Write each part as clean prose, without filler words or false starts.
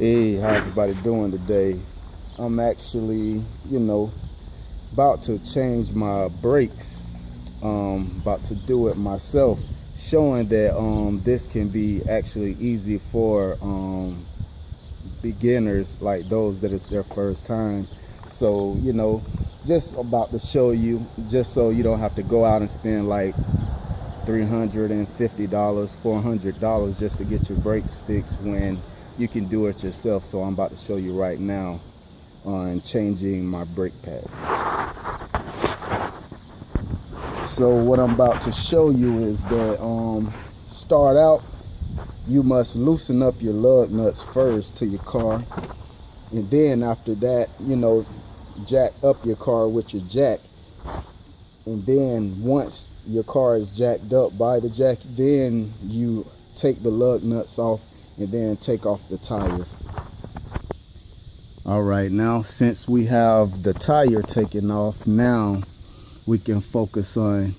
Hey, how everybody doing today? I'm actually, about to change my brakes. About to do it myself, showing that this can be actually easy for beginners like those that it's their first time. So, just about to show you, just so you don't have to go out and spend like $350, $400 just to get your brakes fixed when you can do it yourself. So I'm about to show you right now on changing my brake pads. So what I'm about to show you is that start out, you must loosen up your lug nuts first to your car, and then after that, jack up your car with your jack. And then once your car is jacked up by the jack, then you take the lug nuts off and then take off the tire. All right, now since we have the tire taken off, now we can focus on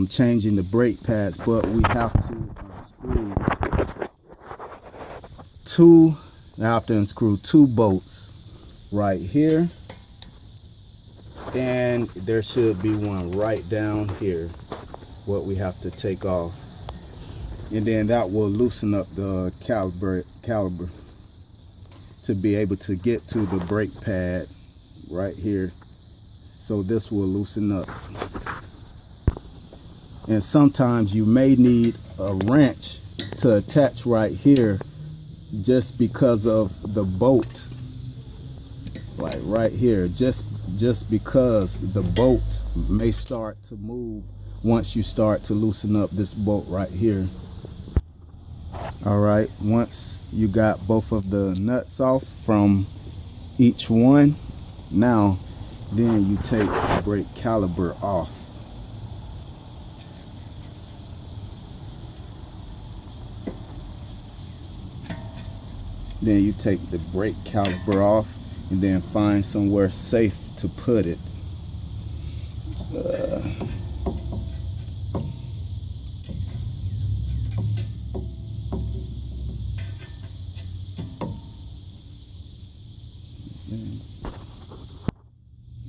changing the brake pads, but we have to unscrew two bolts right here, and there should be one right down here what we have to take off, and then that will loosen up the caliper to be able to get to the brake pad right here. So this will loosen up, and sometimes you may need a wrench to attach right here just because of the bolt, like right here, just because the bolt may start to move once you start to loosen up this bolt right here. All right, once you got both of the nuts off from each one, now then you take the brake caliper off. Then you take the brake caliper off and then find somewhere safe to put it.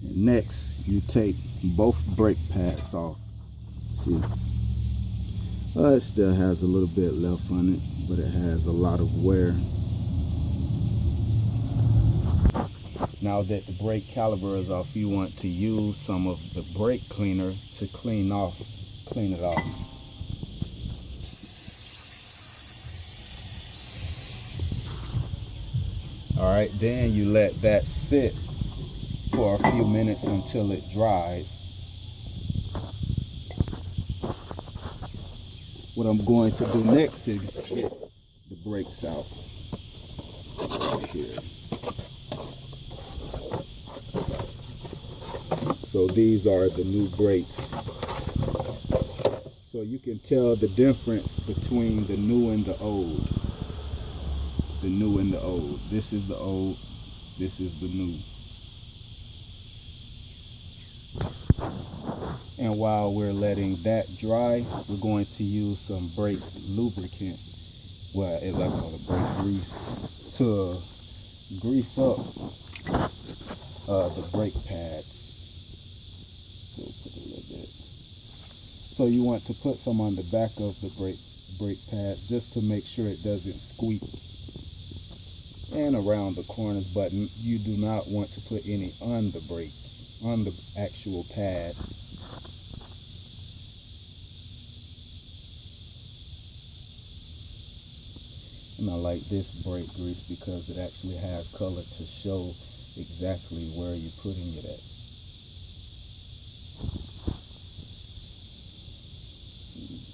Next, you take both brake pads off. See, it still has a little bit left on it, but it has a lot of wear. Now that the brake caliper is off, you want to use some of the brake cleaner to clean it off. All right, then you let that sit for a few minutes until it dries. What I'm going to do next is get the brakes out right here. So these are the new brakes. So you can tell the difference between the new and the old. The new and the old. This is the old, this is the new. And while we're letting that dry, we're going to use some brake lubricant, well, as I call it, brake grease, to grease up the brake pads. So we'll put a little bit. So you want to put some on the back of the brake pads just to make sure it doesn't squeak, and around the corners, but you do not want to put any on the brake, on the actual pad. And I like this brake grease because it actually has color to show exactly where you're putting it at.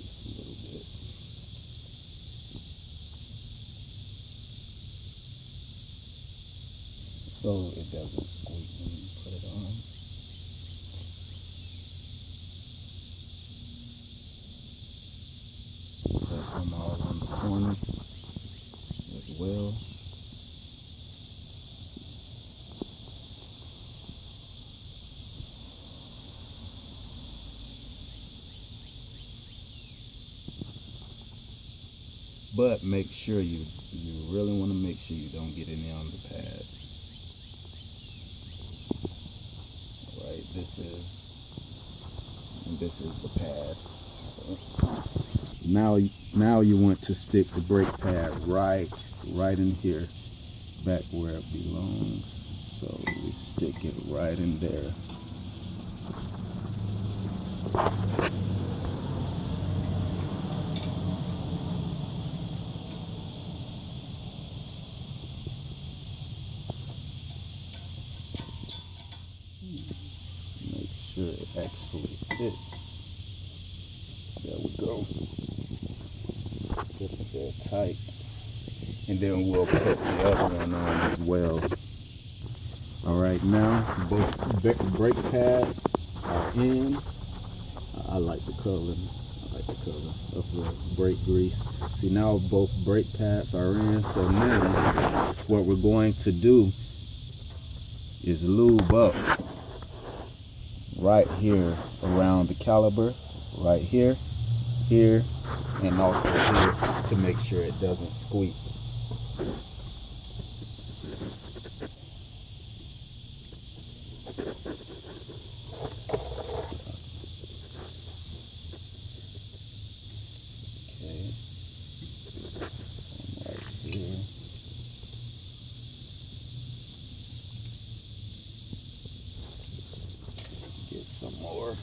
Just a little bit. So it doesn't squeak when you put it on. Put them all on the corners as well. But make sure you really want to make sure you don't get any on the pad. All right, this is the pad. Now you want to stick the brake pad right in here, back where it belongs. So we stick it right in there. Make sure it actually fits. There we go. Get it there tight. And then we'll put the other one on as well. All right, now both brake pads are in. I like the color. Of the brake grease. See, now both brake pads are in. So now what we're going to do is lube up right here around the caliper, right here, and also here, to make sure it doesn't squeak. Okay, some right here. Get some more.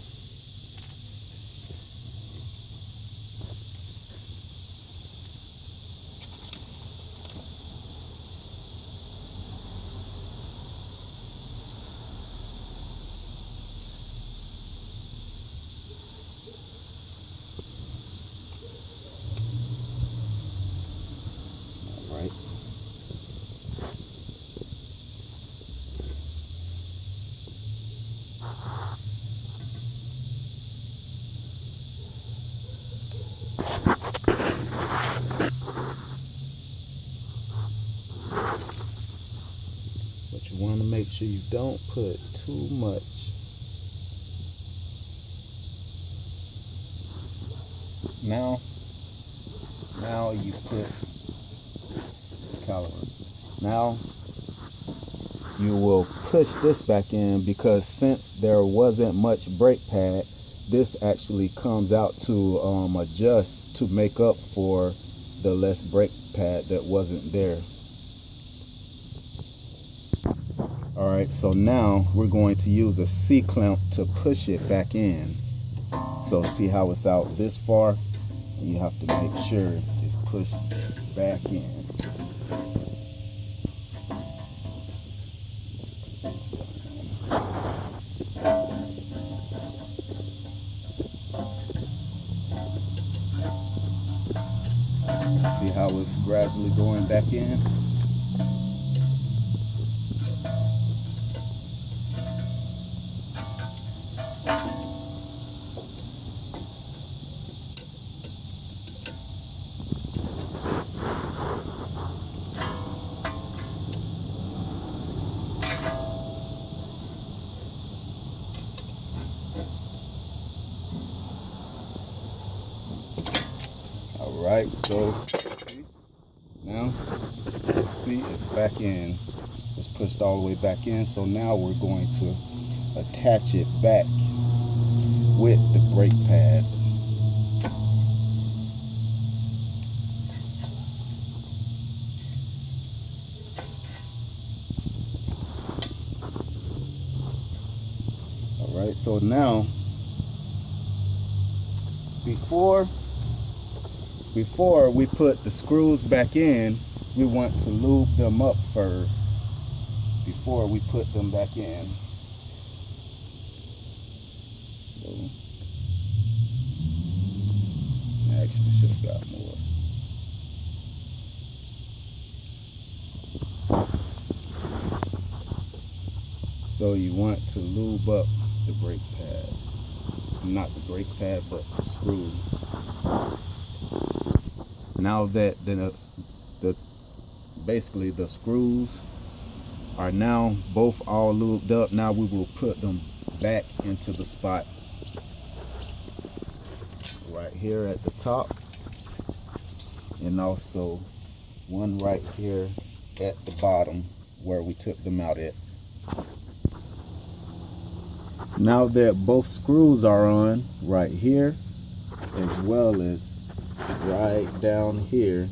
All right. But you want to make sure you don't put too much. Now you put the caliper. Now you will push this back in, because since there wasn't much brake pad, this actually comes out to adjust to make up for the less brake pad that wasn't there. All right, so now we're going to use a C-clamp to push it back in. So see how it's out this far? You have to make sure it's pushed back in. See how it's gradually going back in? All right, so now see, it's back in. It's pushed all the way back in. So now we're going to attach it back with the brake pad. All right, so now before we put the screws back in, we want to lube them up first before we put them back in. So I actually should have got more. So you want to lube up the brake pad. Not the brake pad, but the screw. Now that basically the screws are now both all lubed up, now we will put them back into the spot right here at the top, and also one right here at the bottom where we took them out at. Now that both screws are on right here as well as right down here,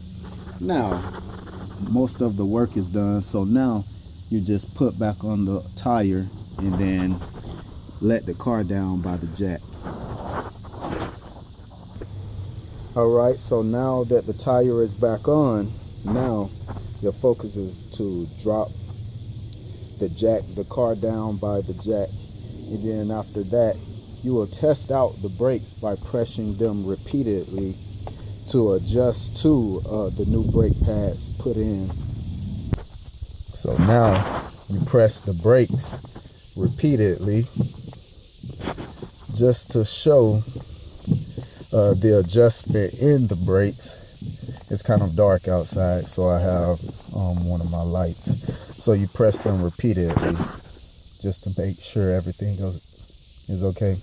now most of the work is done. So now you just put back on the tire and then let the car down by the jack. All right, so now that the tire is back on, now your focus is to drop the car down by the jack. And then after that, you will test out the brakes by pressing them repeatedly to adjust to the new brake pads put in. So now you press the brakes repeatedly just to show the adjustment in the brakes. It's kind of dark outside, so I have one of my lights. So you press them repeatedly just to make sure everything is okay.